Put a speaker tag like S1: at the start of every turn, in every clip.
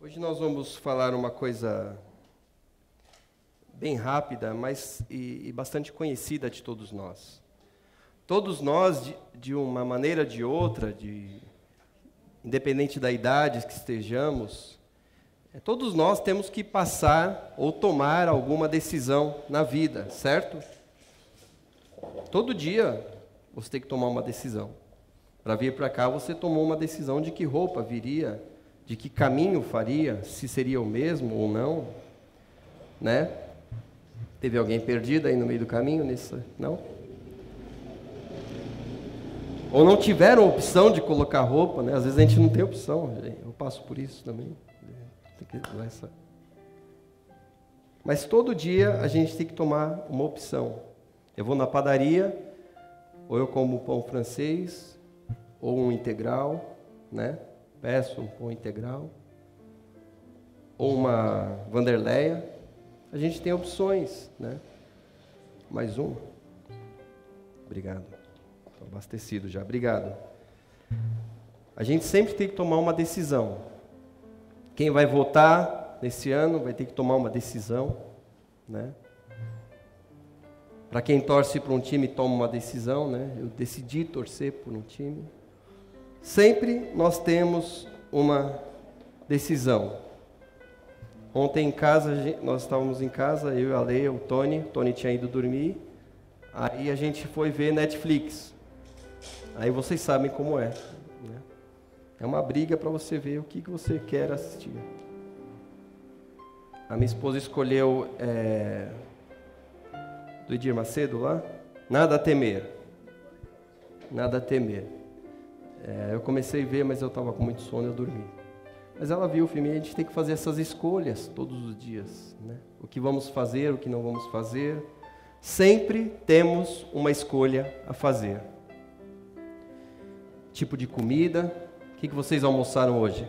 S1: Hoje nós vamos falar uma coisa bem rápida, mas e bastante conhecida de todos nós. Todos nós, de uma maneira ou de outra, independente da idade que estejamos, todos nós temos que passar ou tomar alguma decisão na vida, certo? Todo dia você tem que tomar uma decisão. Para vir para cá você tomou uma decisão de que roupa viria, de que caminho faria, se seria o mesmo ou não, né? Teve alguém perdido aí no meio do caminho nisso? Não? Ou não tiveram opção de colocar roupa, né? Às vezes a gente não tem opção, eu passo por isso também. Mas todo dia a gente tem que tomar uma opção. Eu vou na padaria, ou eu como pão francês, ou um integral, né? Peço um pão integral, ou uma Wanderleia. A gente tem opções, né? Mais uma. Obrigado. Estou abastecido já. Obrigado. A gente sempre tem que tomar uma decisão. Quem vai votar nesse ano vai ter que tomar uma decisão, né? Para quem torce para um time, toma uma decisão, né? Eu decidi torcer por um time. Sempre nós temos uma decisão. Ontem em casa, nós estávamos em casa, eu e a Leia, o Tony tinha ido dormir, aí a gente foi ver Netflix. Aí vocês sabem como é, né? É uma briga para você ver o que você quer assistir. A minha esposa escolheu do Edir Macedo lá, Nada a Temer. Nada a Temer. Eu comecei a ver, mas eu estava com muito sono e eu dormi. Mas ela viu o filme e a gente tem que fazer essas escolhas todos os dias, né? O que vamos fazer, o que não vamos fazer. Sempre temos uma escolha a fazer. Tipo de comida. O que vocês almoçaram hoje?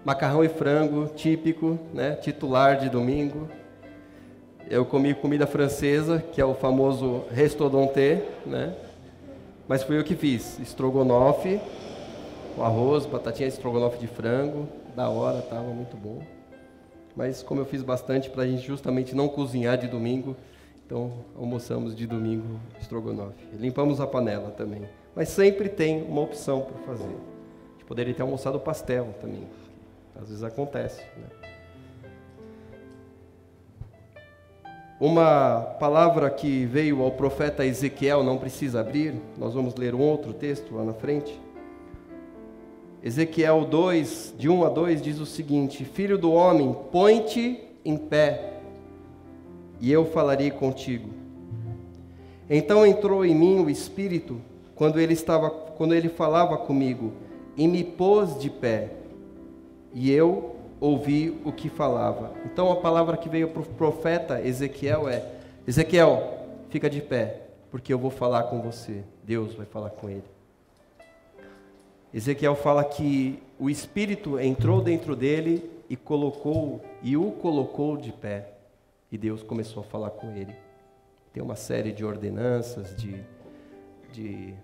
S1: Macarrão e frango, típico, né? Titular de domingo. Eu comi comida francesa, que é o famoso restaurante, né? Mas fui eu que fiz. Estrogonofe, o arroz, batatinha estrogonofe de frango. Da hora, estava muito bom. Mas como eu fiz bastante para a gente justamente não cozinhar de domingo, então almoçamos de domingo estrogonofe. Limpamos a panela também. Mas sempre tem uma opção para fazer. A gente poderia ter almoçado pastel também. Às vezes acontece, né? Uma palavra que veio ao profeta Ezequiel, não precisa abrir, nós vamos ler um outro texto lá na frente. Ezequiel 2, de 1 a 2, diz o seguinte: Filho do homem, põe-te em pé, e eu falarei contigo. Então entrou em mim o Espírito, quando ele falava comigo, e me pôs de pé, e eu ouvi o que falava. Então a palavra que veio para o profeta Ezequiel é: Ezequiel, fica de pé, porque eu vou falar com você. Deus vai falar com ele. Ezequiel fala que o Espírito entrou dentro dele e o colocou de pé. E Deus começou a falar com ele. Tem uma série de ordenanças, de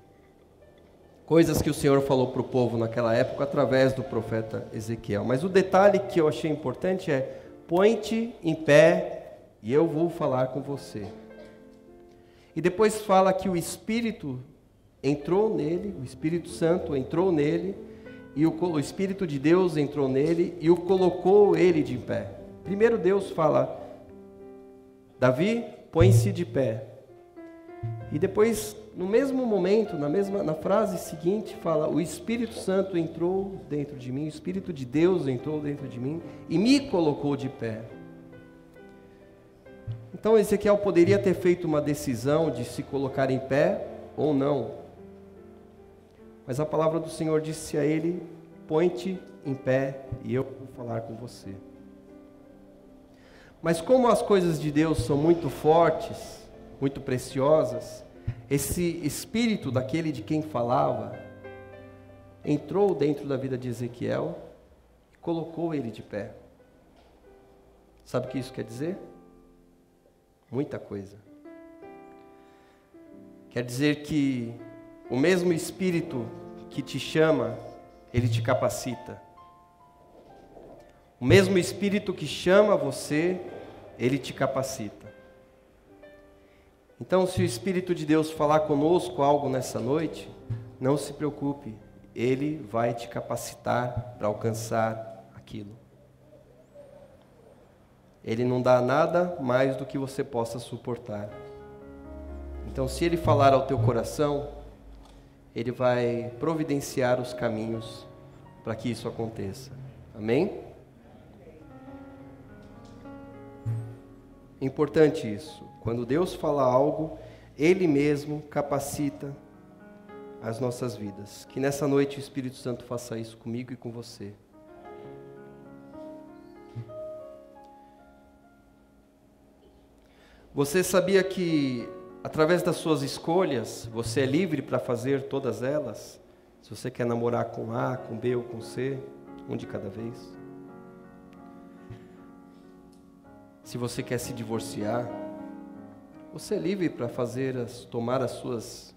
S1: coisas que o Senhor falou para o povo naquela época através do profeta Ezequiel. Mas o detalhe que eu achei importante é: põe-te em pé e eu vou falar com você. E depois fala que o Espírito entrou nele, o Espírito Santo entrou nele, e o Espírito de Deus entrou nele e o colocou ele de pé. Primeiro Deus fala: Davi, põe-se de pé. E depois, no mesmo momento, na frase seguinte, fala: o Espírito Santo entrou dentro de mim, o Espírito de Deus entrou dentro de mim e me colocou de pé. Então Ezequiel poderia ter feito uma decisão de se colocar em pé ou não. Mas a palavra do Senhor disse a ele: põe-te em pé e eu vou falar com você. Mas como as coisas de Deus são muito fortes, muito preciosas, esse espírito daquele de quem falava entrou dentro da vida de Ezequiel e colocou ele de pé. Sabe o que isso quer dizer? Muita coisa. Quer dizer que o mesmo espírito que te chama, ele te capacita. O mesmo Espírito que chama você, ele te capacita. Então, se o Espírito de Deus falar conosco algo nessa noite, não se preocupe, ele vai te capacitar para alcançar aquilo. Ele não dá nada mais do que você possa suportar. Então, se ele falar ao teu coração, ele vai providenciar os caminhos para que isso aconteça. Amém? Importante isso. Quando Deus fala algo, ele mesmo capacita as nossas vidas. Que nessa noite o Espírito Santo faça isso comigo e com você. Você sabia que através das suas escolhas, você é livre para fazer todas elas? Se você quer namorar com A, com B ou com C, um de cada vez. Se você quer se divorciar, você é livre para tomar as suas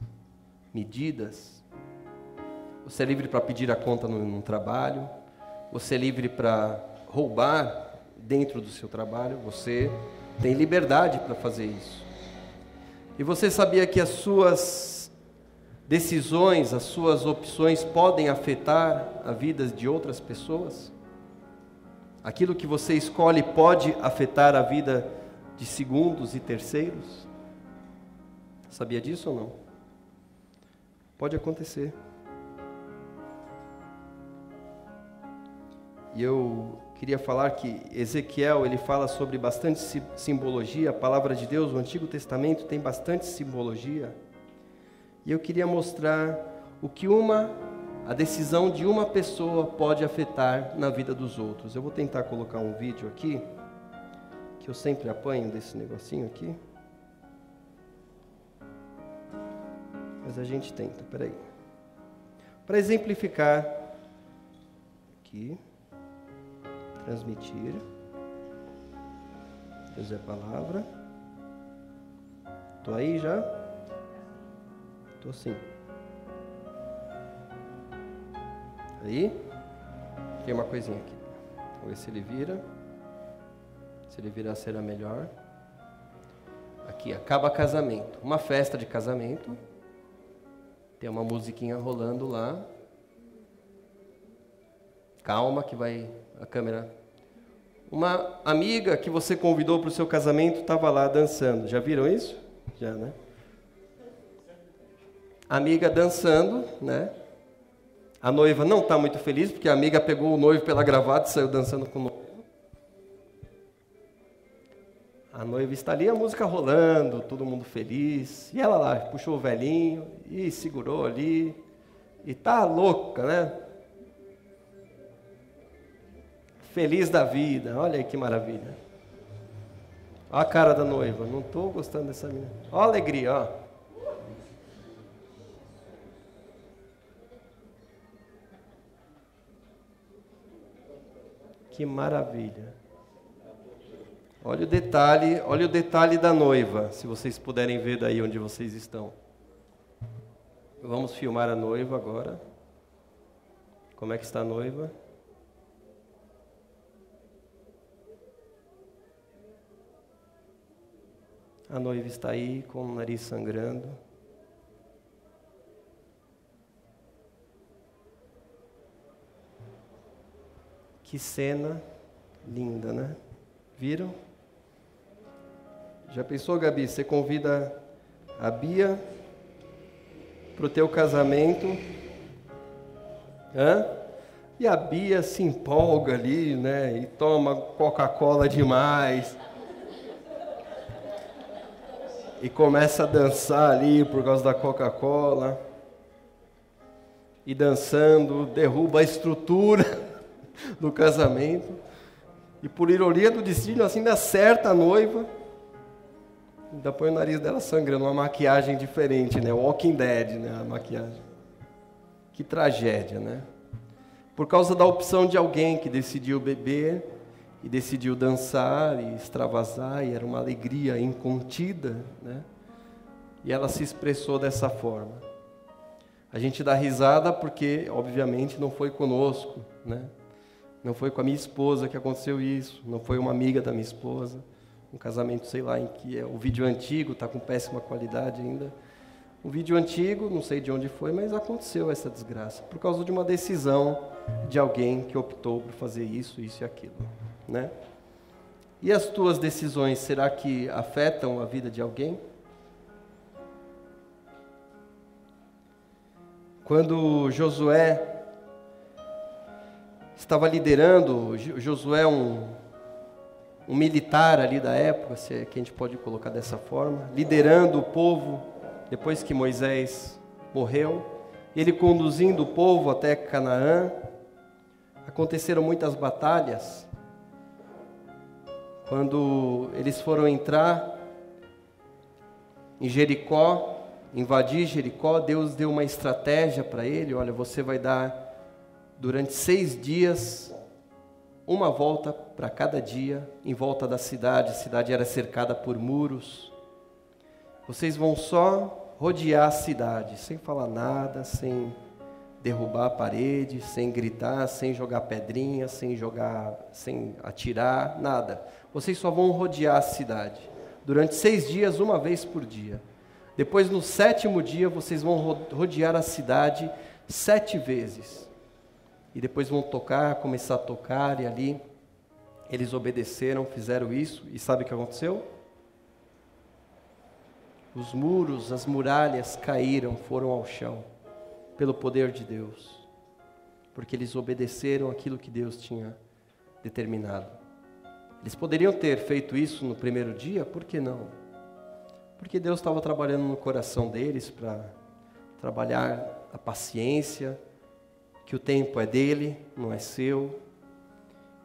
S1: medidas. Você é livre para pedir a conta no trabalho. Você é livre para roubar dentro do seu trabalho. Você tem liberdade para fazer isso. E você sabia que as suas decisões, as suas opções podem afetar a vida de outras pessoas? Aquilo que você escolhe pode afetar a vida de segundos e terceiros? Sabia disso ou não? Pode acontecer. E eu queria falar que Ezequiel, ele fala sobre bastante simbologia. A palavra de Deus, o Antigo Testamento, tem bastante simbologia. E eu queria mostrar o que a decisão de uma pessoa pode afetar na vida dos outros. Eu vou tentar colocar um vídeo aqui, que eu sempre apanho desse negocinho aqui. Mas a gente tenta, peraí. Para exemplificar, aqui, transmitir, Deus é a palavra. Estou aí já? Estou sim. Aí, tem uma coisinha aqui. Vamos ver se ele vira. Se ele virar será melhor. Aqui, acaba casamento. Uma festa de casamento. Tem uma musiquinha rolando lá. Calma que vai a câmera. Uma amiga que você convidou para o seu casamento estava lá dançando. Já viram isso? Já, né? Amiga dançando, né? A noiva não está muito feliz, porque a amiga pegou o noivo pela gravata e saiu dançando com o noivo. A noiva está ali, a música rolando, todo mundo feliz. E ela lá, puxou o velhinho e segurou ali. E tá louca, né? Feliz da vida, olha aí que maravilha. Olha a cara da noiva, não estou gostando dessa menina. Olha a alegria, ó. Que maravilha. Olha o detalhe da noiva, se vocês puderem ver daí onde vocês estão. Vamos filmar a noiva agora. Como é que está a noiva? A noiva está aí com o nariz sangrando. Que cena linda, né? Viram? Já pensou, Gabi? Você convida a Bia para o teu casamento. E a Bia se empolga ali, né? E toma Coca-Cola demais. E começa a dançar ali por causa da Coca-Cola. E dançando, derruba a estrutura do casamento, e por ironia do destino, assim, ainda acerta a noiva, ainda põe o nariz dela sangrando, uma maquiagem diferente, né? Walking Dead, né? A maquiagem. Que tragédia, né? Por causa da opção de alguém que decidiu beber, e decidiu dançar e extravasar, e era uma alegria incontida, né? E ela se expressou dessa forma. A gente dá risada porque, obviamente, não foi conosco, né? Não foi com a minha esposa que aconteceu isso, não foi uma amiga da minha esposa, um casamento, sei lá, em que o vídeo antigo está com péssima qualidade ainda. Um vídeo antigo, não sei de onde foi, mas aconteceu essa desgraça, por causa de uma decisão de alguém que optou por fazer isso e aquilo, né? E as tuas decisões, será que afetam a vida de alguém? Quando Josué estava liderando, Josué um militar ali da época, se é que a gente pode colocar dessa forma, liderando o povo, depois que Moisés morreu, ele conduzindo o povo até Canaã. Aconteceram muitas batalhas. Quando eles foram entrar em Jericó, invadir Jericó, Deus deu uma estratégia para ele. Olha, você vai dar durante 6 dias uma volta para cada dia em volta da cidade. A cidade era cercada por muros. Vocês vão só rodear a cidade, sem falar nada, sem derrubar a parede, sem gritar, sem jogar pedrinha, sem atirar, nada. Vocês só vão rodear a cidade durante 6 dias, uma vez por dia. Depois, no 7º dia, vocês vão rodear a cidade 7 vezes. E depois vão começar a tocar, e ali eles obedeceram, fizeram isso, e sabe o que aconteceu? Os muros, as muralhas caíram, foram ao chão, pelo poder de Deus, porque eles obedeceram aquilo que Deus tinha determinado. Eles poderiam ter feito isso no primeiro dia, por que não? Porque Deus estava trabalhando no coração deles para trabalhar a paciência, que o tempo é dele, não é seu.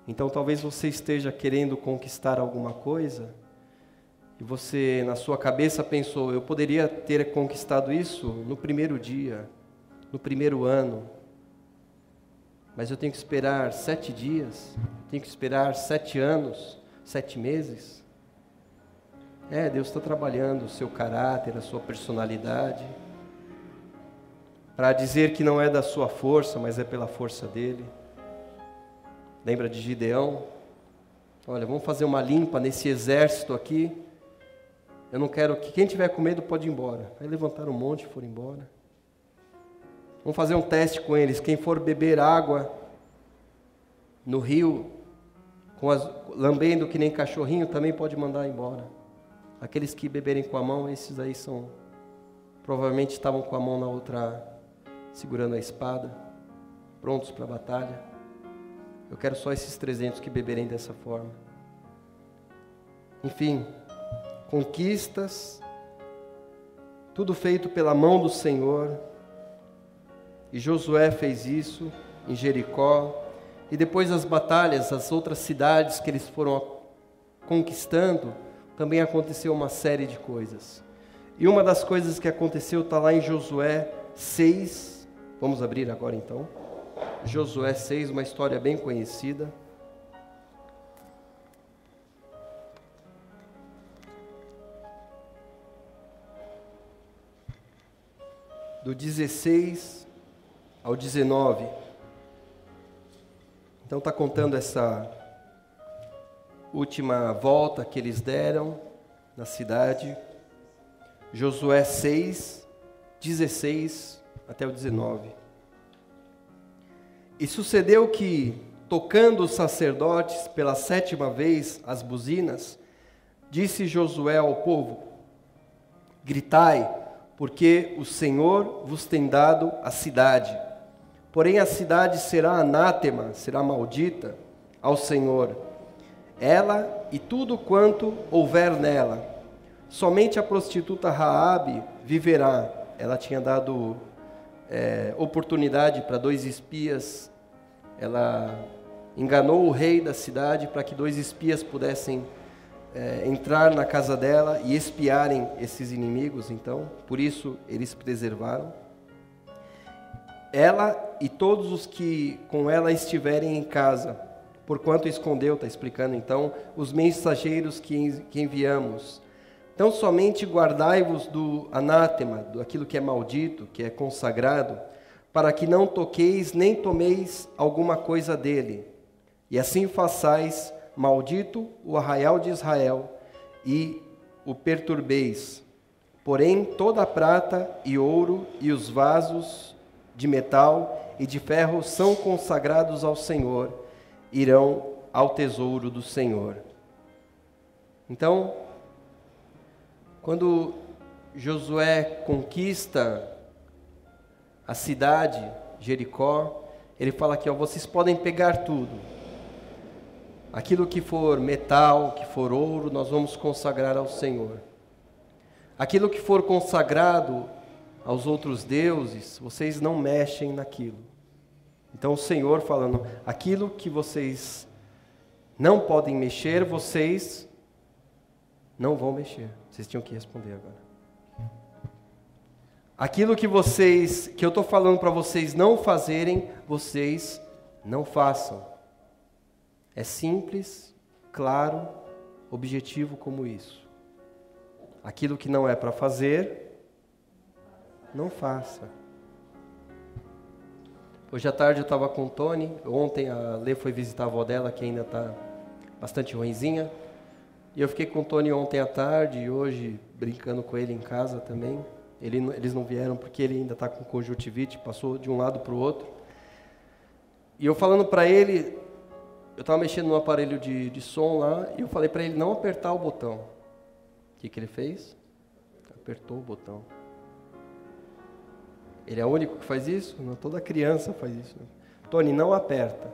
S1: Então talvez você esteja querendo conquistar alguma coisa, e você na sua cabeça pensou, eu poderia ter conquistado isso no primeiro dia, no primeiro ano, mas eu tenho que esperar 7 dias, tenho que esperar 7 anos, 7 meses. Deus está trabalhando o seu caráter, a sua personalidade, para dizer que não é da sua força, mas é pela força dele. Lembra de Gideão? Olha, vamos fazer uma limpa nesse exército aqui. Eu não quero que quem tiver com medo pode ir embora. Aí levantaram um monte e foram embora. Vamos fazer um teste com eles. Quem for beber água no rio, lambendo que nem cachorrinho, também pode mandar embora. Aqueles que beberem com a mão, esses aí provavelmente estavam com a mão na outra, segurando a espada, prontos para a batalha. Eu quero só esses 300 que beberem dessa forma. Enfim, conquistas, tudo feito pela mão do Senhor. E Josué fez isso em Jericó. E depois as batalhas, as outras cidades que eles foram conquistando, também aconteceu uma série de coisas. E uma das coisas que aconteceu está lá em Josué 6. Vamos abrir agora então. Josué 6, uma história bem conhecida. Do 16 ao 19. Então está contando essa última volta que eles deram na cidade. Josué 6, 16 até o 19. E sucedeu que, tocando os sacerdotes pela 7ª vez as buzinas, disse Josué ao povo: gritai, porque o Senhor vos tem dado a cidade. Porém a cidade será anátema, será maldita ao Senhor, ela e tudo quanto houver nela. Somente a prostituta Raabe viverá. Ela tinha dado oportunidade para 2 espias. Ela enganou o rei da cidade para que 2 espias pudessem entrar na casa dela e espiarem esses inimigos. Então, por isso eles preservaram. Ela e todos os que com ela estiverem em casa, porquanto escondeu, está explicando então, os mensageiros que enviamos, Então somente guardai-vos do anátema, daquilo que é maldito, que é consagrado, para que não toqueis nem tomeis alguma coisa dele. E assim façais maldito o arraial de Israel, e o perturbeis. Porém, toda a prata e ouro e os vasos de metal e de ferro são consagrados ao Senhor, irão ao tesouro do Senhor. Então, quando Josué conquista a cidade, Jericó, ele fala aqui, ó, vocês podem pegar tudo. Aquilo que for metal, que for ouro, nós vamos consagrar ao Senhor. Aquilo que for consagrado aos outros deuses, vocês não mexem naquilo. Então o Senhor falando, aquilo que vocês não podem mexer, vocês não vão mexer. Vocês tinham que responder agora. Aquilo que eu estou falando para vocês não fazerem, vocês não façam. É simples, claro, objetivo como isso. Aquilo que não é para fazer, não faça. Hoje à tarde eu estava com o Tony, ontem a Lê foi visitar a avó dela, que ainda está bastante ruinzinha. E eu fiquei com o Tony ontem à tarde e hoje brincando com ele em casa também. Eles não vieram porque ele ainda está com conjuntivite, passou de um lado para o outro. E eu falando para ele, eu estava mexendo no aparelho de som lá, e eu falei para ele não apertar o botão. O que ele fez? Apertou o botão. Ele é o único que faz isso? Não, toda criança faz isso. Tony, não aperta.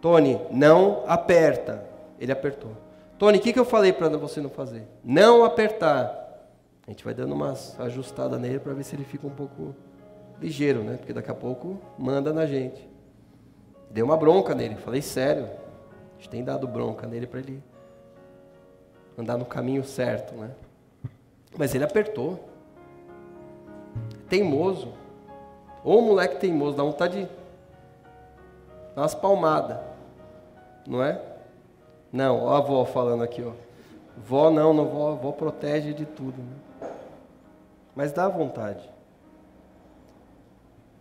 S1: Tony, não aperta. Ele apertou. Tony, o que eu falei para você não fazer? Não apertar. A gente vai dando umas ajustadas nele para ver se ele fica um pouco ligeiro, né? Porque daqui a pouco manda na gente. Dei uma bronca nele, falei sério. A gente tem dado bronca nele para ele andar no caminho certo, né? Mas ele apertou. Teimoso. Ô moleque teimoso, dá vontade de dar umas palmadas. Não é? Não, ó a avó falando aqui, ó. Vó não, vó, vó protege de tudo. Né? Mas dá vontade.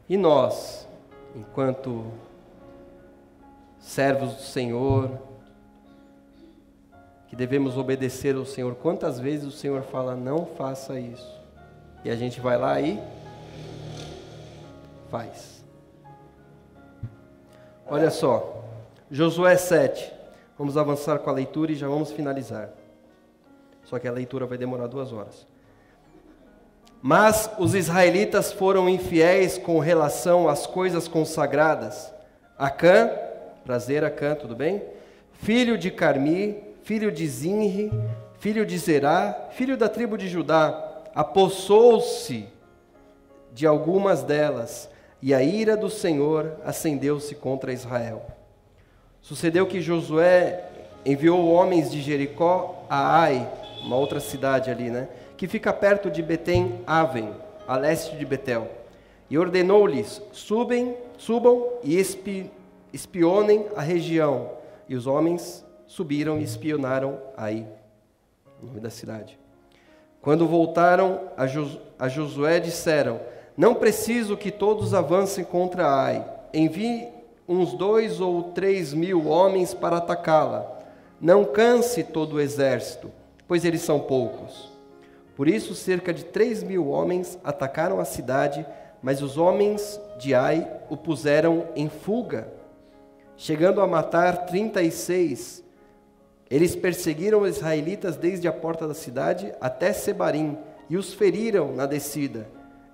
S1: E nós, enquanto servos do Senhor, que devemos obedecer ao Senhor, quantas vezes o Senhor fala, não faça isso? E a gente vai lá e faz. Olha só, Josué 7. Vamos avançar com a leitura e já vamos finalizar. Só que a leitura vai demorar 2 horas. Mas os israelitas foram infiéis com relação às coisas consagradas. Acã, prazer Acã, tudo bem? Filho de Carmi, filho de Zinri, filho de Zerá, filho da tribo de Judá, apossou-se de algumas delas, e a ira do Senhor acendeu-se contra Israel. Sucedeu que Josué enviou homens de Jericó a Ai, uma outra cidade ali, né? Que fica perto de Betem-Aven, a leste de Betel. E ordenou-lhes, subam e espionem a região. E os homens subiram e espionaram Ai, o nome da cidade. Quando voltaram a Josué, disseram, não preciso que todos avancem contra Ai. Envie uns 2 ou 3 mil homens para atacá-la. Não canse todo o exército, pois eles são poucos. Por isso, cerca de 3 mil homens atacaram a cidade, mas os homens de Ai o puseram em fuga, chegando a matar 36. Eles perseguiram os israelitas desde a porta da cidade até Sebarim e os feriram na descida.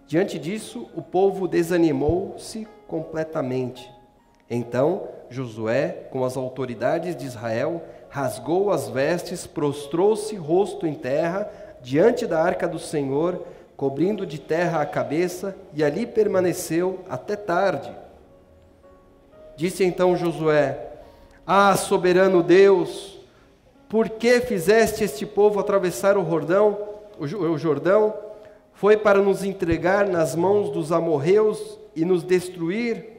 S1: Diante disso, o povo desanimou-se completamente. Então, Josué, com as autoridades de Israel, rasgou as vestes, prostrou-se rosto em terra, diante da arca do Senhor, cobrindo de terra a cabeça, e ali permaneceu até tarde. Disse então Josué, soberano Deus, por que fizeste este povo atravessar o Jordão? Foi para nos entregar nas mãos dos amorreus e nos destruir?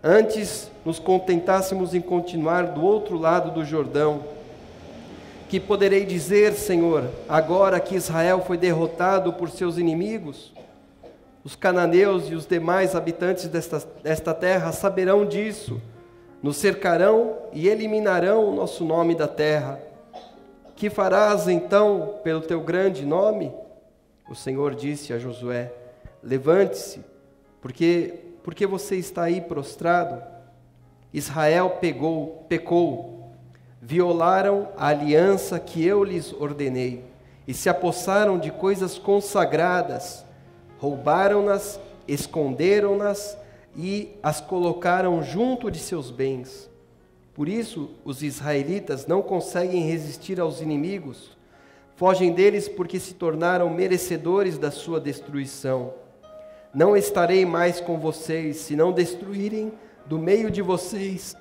S1: Antes nos contentássemos em continuar do outro lado do Jordão. Que poderei dizer, Senhor, agora que Israel foi derrotado por seus inimigos? Os cananeus e os demais habitantes desta terra saberão disso, nos cercarão e eliminarão o nosso nome da terra. Que farás então pelo teu grande nome? O Senhor disse a Josué: levante-se, porque você está aí prostrado. Israel pecou, violaram a aliança que eu lhes ordenei, e se apossaram de coisas consagradas, roubaram-nas, esconderam-nas e as colocaram junto de seus bens. Por isso, os israelitas não conseguem resistir aos inimigos, fogem deles porque se tornaram merecedores da sua destruição. Não estarei mais com vocês, se não destruírem do meio de vocês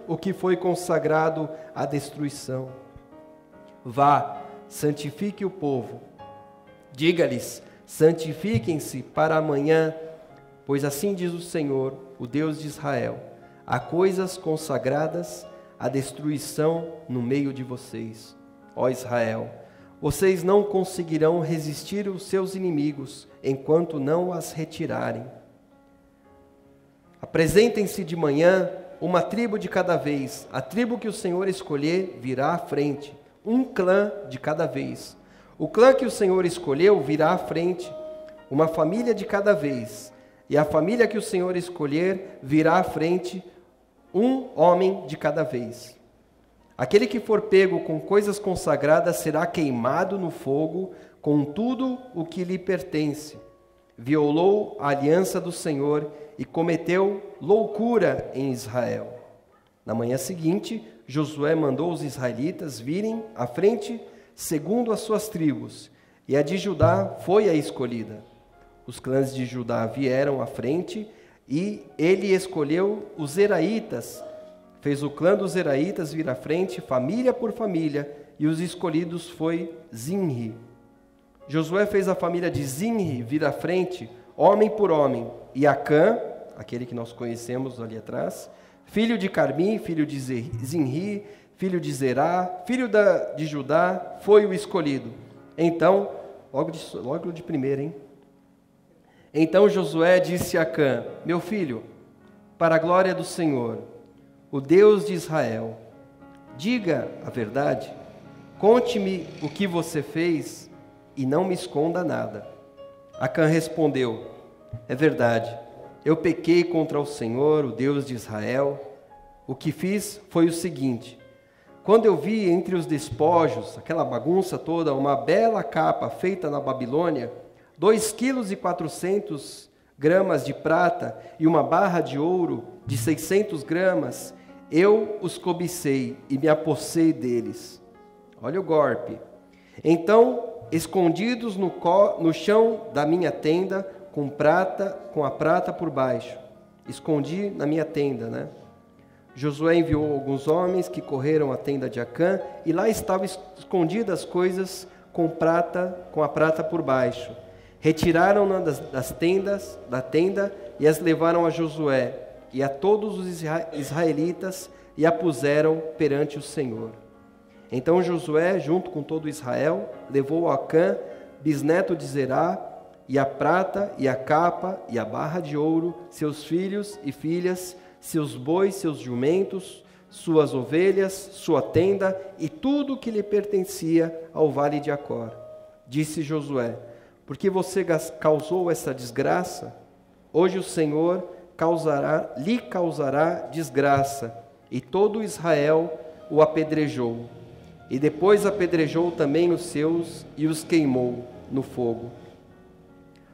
S1: o que foi consagrado à destruição. Vá, santifique o povo. Diga-lhes: santifiquem-se para amanhã, pois assim diz o Senhor, o Deus de Israel: há coisas consagradas à destruição no meio de vocês. Ó Israel, vocês não conseguirão resistir aos seus inimigos enquanto não as retirarem. Apresentem-se de manhã, uma tribo de cada vez. A tribo que o Senhor escolher virá à frente, um clã de cada vez. O clã que o Senhor escolheu virá à frente, uma família de cada vez. E a família que o Senhor escolher virá à frente, um homem de cada vez. Aquele que for pego com coisas consagradas será queimado no fogo com tudo o que lhe pertence. Violou a aliança do Senhor e cometeu loucura em Israel. Na manhã seguinte, Josué mandou os israelitas virem à frente segundo as suas tribos, e a de Judá foi a escolhida. Os clãs de Judá vieram à frente, e ele escolheu os zeraitas, fez o clã dos zeraitas vir à frente, família por família, e os escolhidos foi Zinri. Josué fez a família de Zinri vir à frente, homem por homem, e Acã, aquele que nós conhecemos ali atrás, filho de Carmi, filho de Zinri, filho de Zerá, filho de Judá, foi o escolhido. Então, logo de primeira, hein? Então Josué disse a Acã: meu filho, para a glória do Senhor, o Deus de Israel, diga a verdade, conte-me o que você fez e não me esconda nada. Acã respondeu: é verdade, eu pequei contra o Senhor, o Deus de Israel. O que fiz foi o seguinte: quando eu vi entre os despojos, aquela bagunça toda, uma bela capa feita na Babilônia, 2,4 kg de prata e uma barra de ouro de 600 gramas, eu os cobicei e me apossei deles. Olha o golpe. Então, escondidos no chão da minha tenda, com a prata por baixo. Escondi na minha tenda, né? Josué enviou alguns homens que correram à tenda de Acã, e lá estavam escondidas as coisas com a prata por baixo. Retiraram-na da tenda e as levaram a Josué e a todos os israelitas e a puseram perante o Senhor. Então Josué, junto com todo Israel, levou a Acã, bisneto de Zerá, e a prata, e a capa, e a barra de ouro, seus filhos e filhas, seus bois, seus jumentos, suas ovelhas, sua tenda, e tudo que lhe pertencia ao vale de Acor. Disse Josué: porque você causou essa desgraça, hoje o Senhor lhe causará desgraça. E todo Israel o apedrejou. E depois apedrejou também os seus e os queimou no fogo.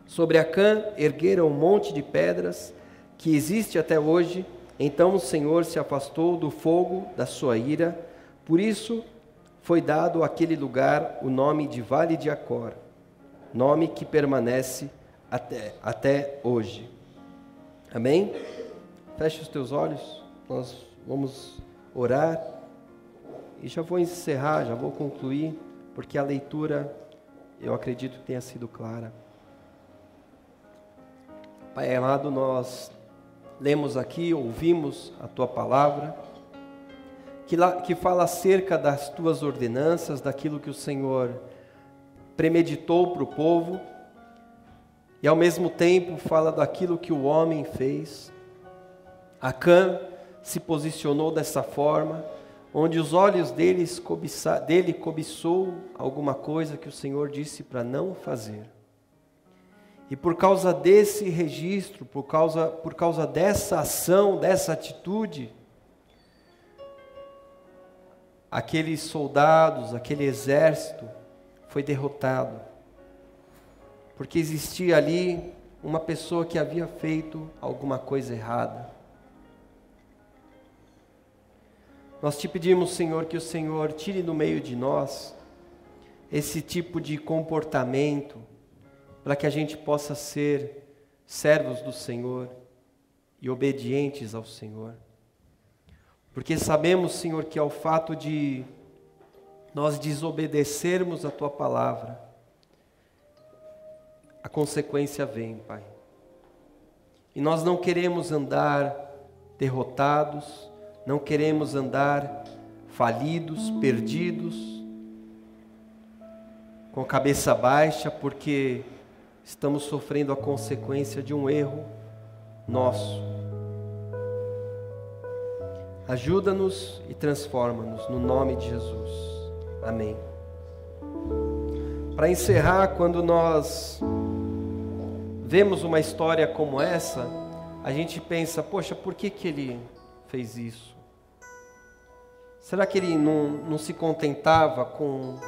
S1: Sobre Acã ergueram um monte de pedras, que existe até hoje. Então o Senhor se afastou do fogo da sua ira. Por isso foi dado àquele lugar o nome de Vale de Acor, nome que permanece até hoje. Amém? Feche os teus olhos, nós vamos orar. E já vou encerrar, já vou concluir, porque a leitura, eu acredito que tenha sido clara. Pai amado, nós lemos aqui, ouvimos a Tua palavra, que fala acerca das tuas ordenanças, daquilo que o Senhor premeditou para o povo, e ao mesmo tempo fala daquilo que o homem fez. Acã se posicionou dessa forma, onde os olhos dele cobiçou alguma coisa que o Senhor disse para não fazer. E por causa desse registro, por causa dessa ação, dessa atitude, aqueles soldados, aquele exército foi derrotado. Porque existia ali uma pessoa que havia feito alguma coisa errada. Nós te pedimos, Senhor, que o Senhor tire do meio de nós esse tipo de comportamento, para que a gente possa ser servos do Senhor e obedientes ao Senhor. Porque sabemos, Senhor, que ao fato de nós desobedecermos a Tua palavra, a consequência vem, Pai. E nós não queremos andar derrotados, não queremos andar falidos, perdidos, com a cabeça baixa, porque estamos sofrendo a consequência de um erro nosso. Ajuda-nos e transforma-nos, no nome de Jesus. Amém. Para encerrar, quando nós vemos uma história como essa, a gente pensa, poxa, por que ele fez isso? Será que ele não se contentava com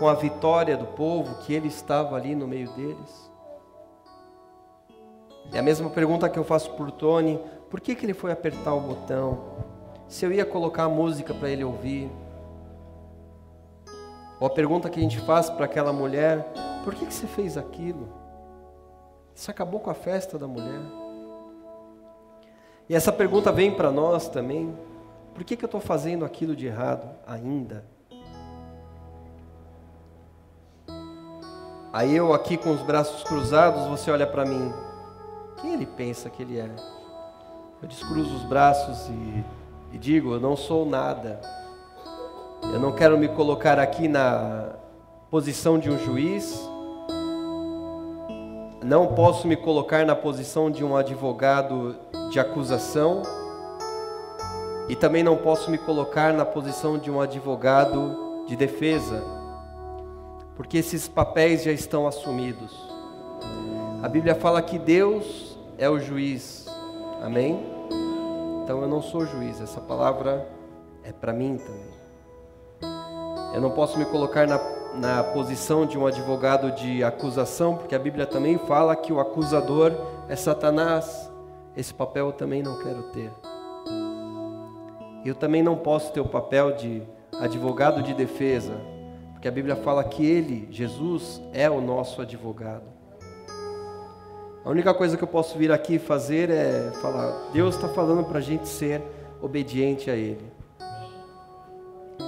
S1: a vitória do povo, que ele estava ali no meio deles? É a mesma pergunta que eu faço por Tony: por que ele foi apertar o botão? Se eu ia colocar a música para ele ouvir? Ou a pergunta que a gente faz para aquela mulher: por que você fez aquilo? Isso acabou com a festa da mulher. E essa pergunta vem para nós também: por que eu estou fazendo aquilo de errado ainda? Aí eu aqui com os braços cruzados, você olha para mim: quem ele pensa que ele é? Eu descruzo os braços e digo: eu não sou nada. Eu não quero me colocar aqui na posição de um juiz. Não posso me colocar na posição de um advogado de acusação. E também não posso me colocar na posição de um advogado de defesa, porque esses papéis já estão assumidos. A Bíblia fala que Deus é o juiz. Amém? Então eu não sou juiz. Essa palavra é para mim também. Eu não posso me colocar na posição de um advogado de acusação, porque a Bíblia também fala que o acusador é Satanás. Esse papel eu também não quero ter. Eu também não posso ter o papel de advogado de defesa, porque a Bíblia fala que Ele, Jesus, é o nosso advogado. A única coisa que eu posso vir aqui fazer é falar: Deus está falando para a gente ser obediente a Ele.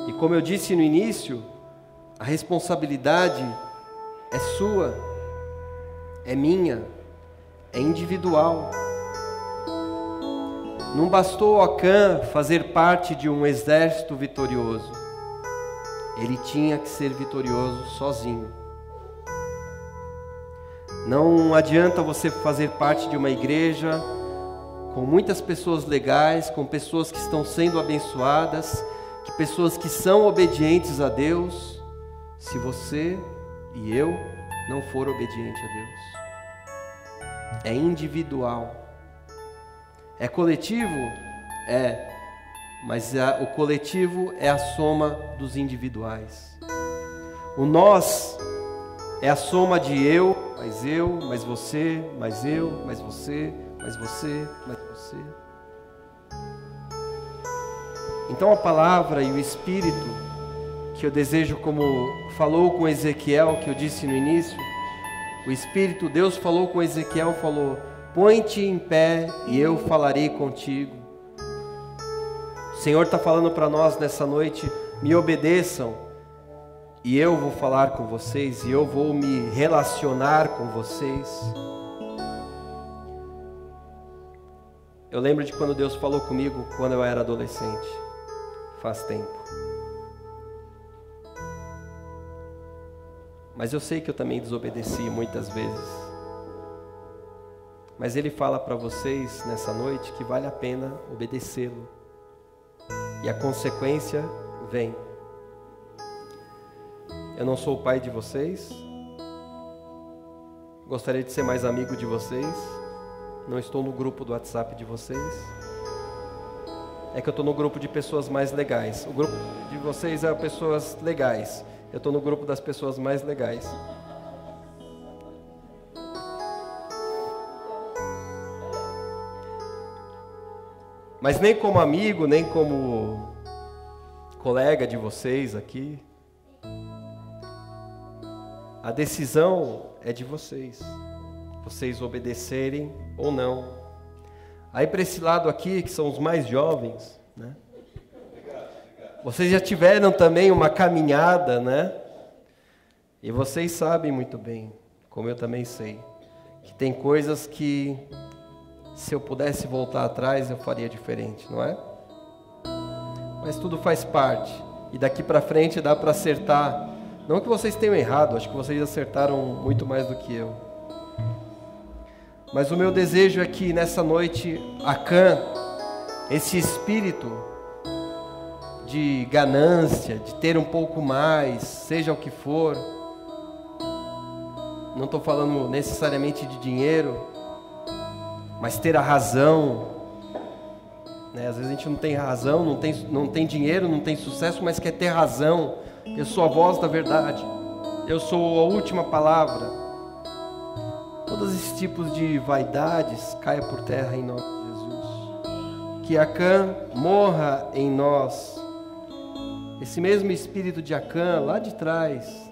S1: E como eu disse no início, a responsabilidade é sua, é minha, é individual. Não bastou Acã fazer parte de um exército vitorioso. Ele tinha que ser vitorioso sozinho. Não adianta você fazer parte de uma igreja com muitas pessoas legais, com pessoas que estão sendo abençoadas, que pessoas que são obedientes a Deus, se você e eu não for obediente a Deus. É individual. É coletivo? É. Mas o coletivo é a soma dos individuais. O nós é a soma de eu, mais você, mais eu, mais você, mais você, mais você. Então a palavra e o Espírito, que eu desejo, como falou com Ezequiel, que eu disse no início, o Espírito, Deus falou com Ezequiel, falou: põe-te em pé e eu falarei contigo. O Senhor está falando para nós nessa noite: me obedeçam e eu vou falar com vocês, e eu vou me relacionar com vocês. Eu lembro de quando Deus falou comigo quando eu era adolescente. Faz tempo. Mas eu sei que eu também desobedeci muitas vezes. Mas Ele fala para vocês nessa noite que vale a pena obedecê-lo. E a consequência vem. Eu não sou o pai de vocês. Gostaria de ser mais amigo de vocês. Não estou no grupo do WhatsApp de vocês. É que eu estou no grupo de pessoas mais legais. O grupo de vocês é pessoas legais. Eu estou no grupo das pessoas mais legais. Mas nem como amigo, nem como colega de vocês aqui. A decisão é de vocês. Vocês obedecerem ou não. Aí para esse lado aqui, que são os mais jovens, né? Vocês já tiveram também uma caminhada, né? E vocês sabem muito bem, como eu também sei, que tem coisas que, se eu pudesse voltar atrás, eu faria diferente, não é? Mas tudo faz parte. E daqui para frente dá para acertar. Não que vocês tenham errado, acho que vocês acertaram muito mais do que eu. Mas o meu desejo é que nessa noite, Acã, esse espírito de ganância, de ter um pouco mais, seja o que for, não estou falando necessariamente de dinheiro, mas ter a razão, né? Às vezes a gente não tem razão, não tem dinheiro, não tem sucesso, mas quer ter razão. Eu sou a voz da verdade, eu sou a última palavra. Todos esses tipos de vaidades caia por terra em nome de Jesus. Que Acã morra em nós. Esse mesmo espírito de Acã, lá de trás,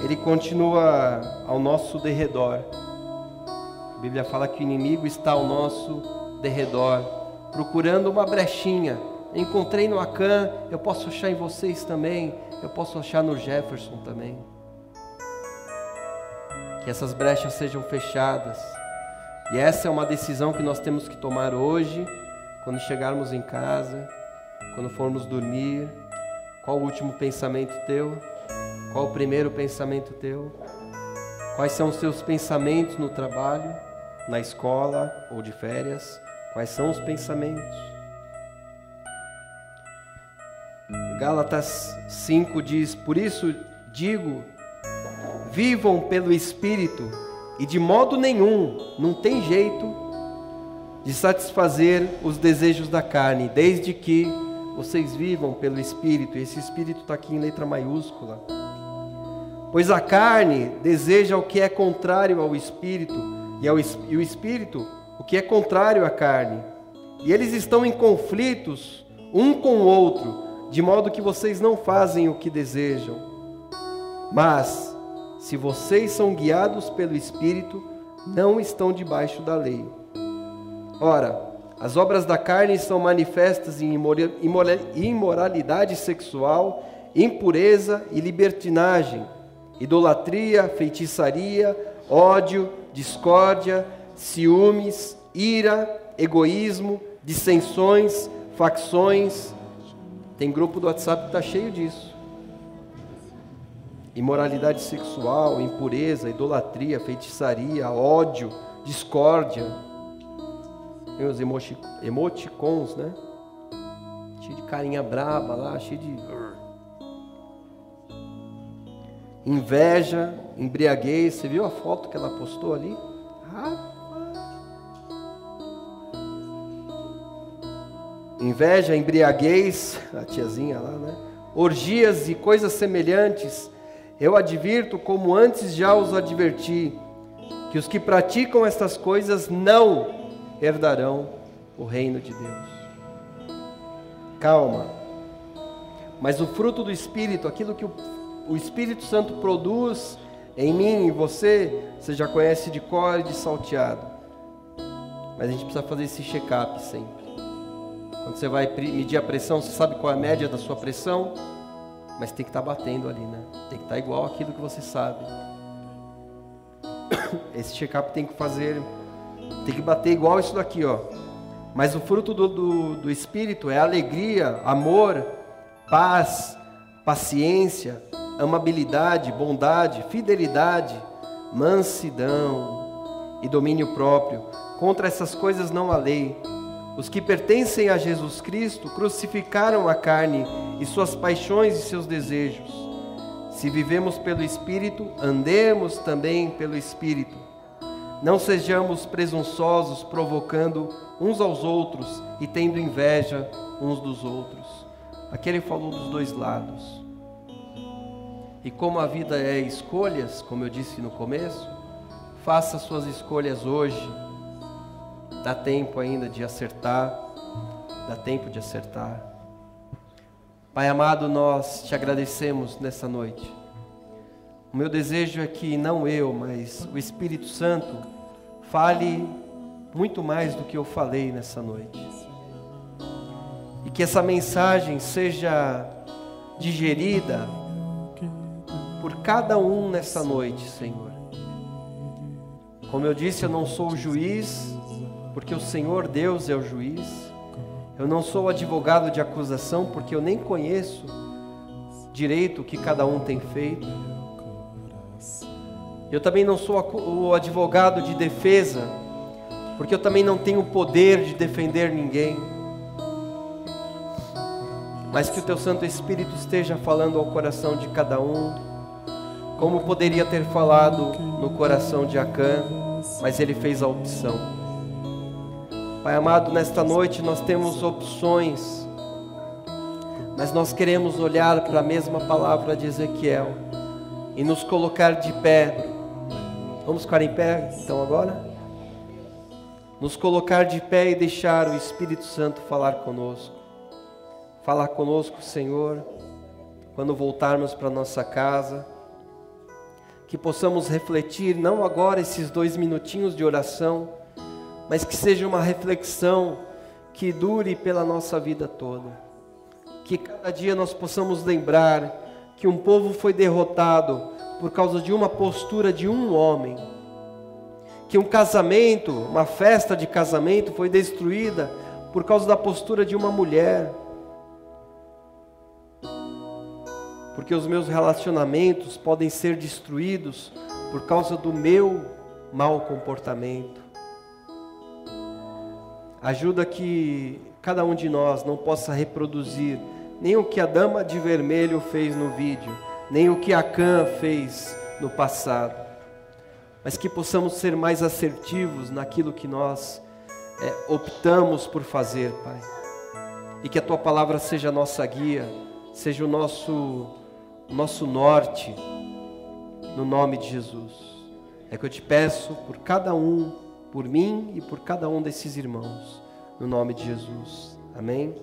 S1: ele continua ao nosso derredor. A Bíblia fala que o inimigo está ao nosso derredor, procurando uma brechinha. Encontrei no Acã, eu posso achar em vocês também, eu posso achar no Jefferson também. Que essas brechas sejam fechadas. E essa é uma decisão que nós temos que tomar hoje, quando chegarmos em casa, quando formos dormir. Qual o último pensamento teu? Qual o primeiro pensamento teu? Quais são os seus pensamentos no trabalho, na escola ou de férias? Quais são os pensamentos? Gálatas 5 diz: por isso digo, vivam pelo Espírito, e de modo nenhum, não tem jeito de satisfazer os desejos da carne, desde que vocês vivam pelo Espírito. E esse Espírito está aqui em letra maiúscula. Pois a carne deseja o que é contrário ao Espírito, e o Espírito o que é contrário à carne. E eles estão em conflitos um com o outro, de modo que vocês não fazem o que desejam. Mas se vocês são guiados pelo Espírito, não estão debaixo da lei. Ora, as obras da carne são manifestas em imoralidade sexual, impureza e libertinagem, idolatria, feitiçaria, ódio, discórdia, ciúmes, ira, egoísmo, dissensões, facções. Tem grupo do WhatsApp que está cheio disso. Imoralidade sexual, impureza, idolatria, feitiçaria, ódio, discórdia. Tem os emoticons, né? Cheio de carinha braba lá, cheio de... Inveja, embriaguez. Você viu a foto que ela postou ali? Inveja, embriaguez, a tiazinha lá, né? Orgias e coisas semelhantes. Eu advirto, como antes já os adverti, que os que praticam estas coisas não herdarão o reino de Deus. Calma. Mas o fruto do Espírito, aquilo que o Espírito Santo produz em mim e você já conhece de cor e de salteado. Mas a gente precisa fazer esse check-up sempre. Quando você vai medir a pressão, você sabe qual é a média da sua pressão? Mas tem que estar batendo ali, né? Tem que estar igual àquilo que você sabe. Esse check-up tem que bater igual isso daqui, ó. Mas o fruto do Espírito é alegria, amor, paz, paciência, amabilidade, bondade, fidelidade, mansidão e domínio próprio. Contra essas coisas não há lei. Os que pertencem a Jesus Cristo crucificaram a carne e suas paixões e seus desejos. Se vivemos pelo Espírito, andemos também pelo Espírito. Não sejamos presunçosos, provocando uns aos outros e tendo inveja uns dos outros. Aqui ele falou dos dois lados. E como a vida é escolhas, como eu disse no começo, faça suas escolhas hoje. Dá tempo ainda de acertar, dá tempo de acertar. Pai amado, nós te agradecemos nessa noite. O meu desejo é que não eu, mas o Espírito Santo fale muito mais do que eu falei nessa noite. E que essa mensagem seja digerida por cada um nessa noite, Senhor. Como eu disse, eu não sou o juiz, porque o Senhor Deus é o juiz. Eu não sou o advogado de acusação, porque eu nem conheço direito o que cada um tem feito. Eu também não sou o advogado de defesa, porque eu também não tenho o poder de defender ninguém. Mas que o Teu Santo Espírito esteja falando ao coração de cada um, como poderia ter falado no coração de Acã, mas ele fez a opção. Pai amado, nesta noite nós temos opções, mas nós queremos olhar para a mesma palavra de Ezequiel e nos colocar de pé. Vamos ficar em pé então agora? Nos colocar de pé e deixar o Espírito Santo falar conosco. Falar conosco, Senhor, quando voltarmos para nossa casa, que possamos refletir, não agora esses 2 minutinhos de oração, mas que seja uma reflexão que dure pela nossa vida toda. Que cada dia nós possamos lembrar que um povo foi derrotado por causa de uma postura de um homem. Que um casamento, uma festa de casamento foi destruída por causa da postura de uma mulher. Porque os meus relacionamentos podem ser destruídos por causa do meu mau comportamento. Ajuda que cada um de nós não possa reproduzir nem o que a dama de vermelho fez no vídeo, nem o que Acã fez no passado, mas que possamos ser mais assertivos naquilo que nós optamos por fazer, Pai. E que a Tua palavra seja a nossa guia, seja o nosso norte, no nome de Jesus. É que eu te peço por cada um, por mim e por cada um desses irmãos, no nome de Jesus. Amém?